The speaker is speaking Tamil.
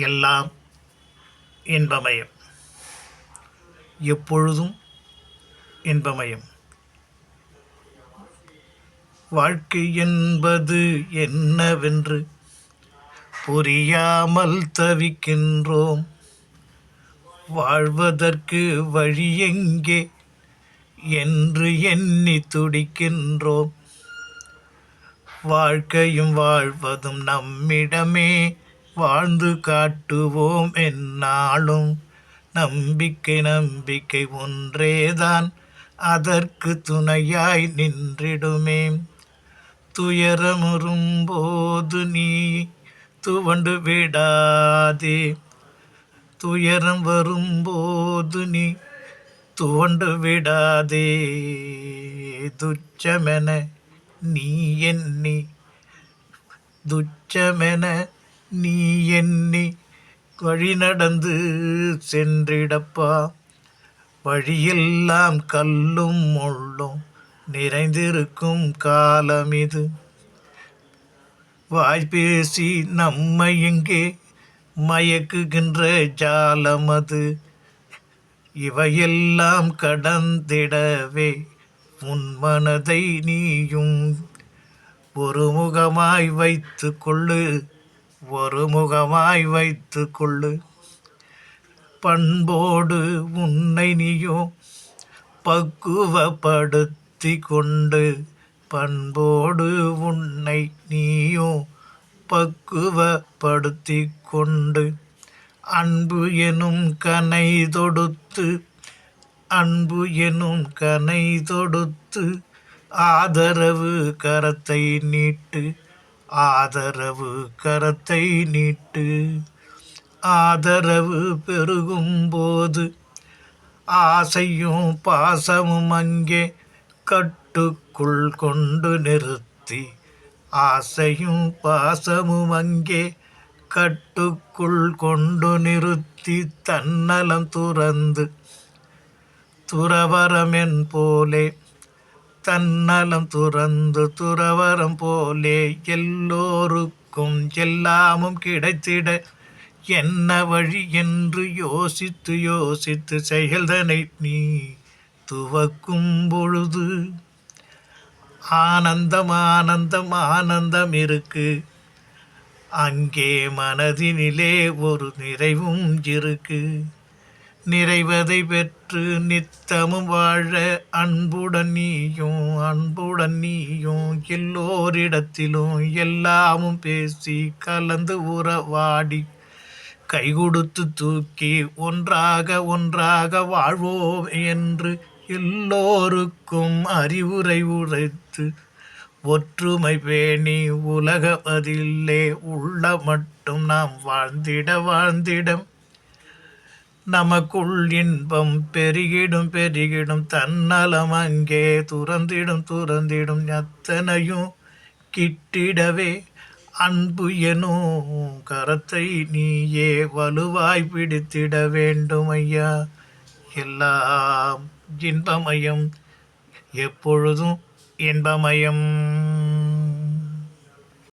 எல்லாம் இன்பமயம். எப்பொழுதும் இன்பமயம். வாழ்க்கை என்பது என்னவென்று புரியாமல் தவிக்கின்றோம். வாழ்வதற்கு வழி எங்கே என்று எண்ணி துடிக்கின்றோம். வாழ்க்கையும் வாழ்வதும் நம்மிடமே, வாழ்ந்து காட்டுவோம் எந்நாளும். நம்பிக்கை ஒன்றேதான் அதற்கு துணையாய் நின்றிடுமே. துயரமுறும்போது நீ துவண்டு விடாதே. துயரம் வரும்போது நீ துவண்டு விடாதே. துச்சமென நீ எண்ணி வழி நடந்து சென்றிடப்பா. வழியெல்லாம் கல்லும் முள்ளும் நிறைந்திருக்கும் காலம் இது. வாய்பேசி நம்மை இங்கே மயக்குகின்ற ஜாலம் அது. இவையெல்லாம் கடந்திடவே உன் மனதை நீயும் ஒருமுகமாய் வைத்து கொள்ளு. பண்போடு உன்னை நீயும் பக்குவப்படுத்தி கொண்டு அன்பு எனும் கனை தொடுத்து ஆதரவு கரத்தை நீட்டு. ஆதரவு பெருகும்போது ஆசையும் பாசமும் அங்கே கட்டுக்குள் கொண்டு நிறுத்தி. தன்னலம் துறந்து துறவரம் போலே எல்லோருக்கும் எல்லாமும் கிடைத்திட என்ன வழி என்று யோசித்து செயல்தனை நீ துவக்கும் பொழுது ஆனந்தம் இருக்கு. அங்கே மனதினிலே ஒரு நிறைவும் இருக்கு. நிறைவதை பெற்று நித்தமும் வாழ அன்புடன் நீயும் எல்லோரிடத்திலும் எல்லாமும் பேசி கலந்து உறவாடி கை கொடுத்து தூக்கி ஒன்றாக வாழ்வோம் என்று எல்லோருக்கும் அறிவுரை உரைத்து ஒற்றுமை பேணி உலக அதிலே உள்ள மட்டும் நாம் வாழ்ந்திட நமக்குள் இன்பம் பெருகிடும். தன்னலம் அங்கே துறந்திடும் அத்தனையும் கிட்டிடவே அன்பு எனும் கரத்தை நீயே வலுவாய் பிடித்திட வேண்டும் ஐயா. எல்லாம் இன்பமயம், எப்பொழுதும் இன்பமயம்.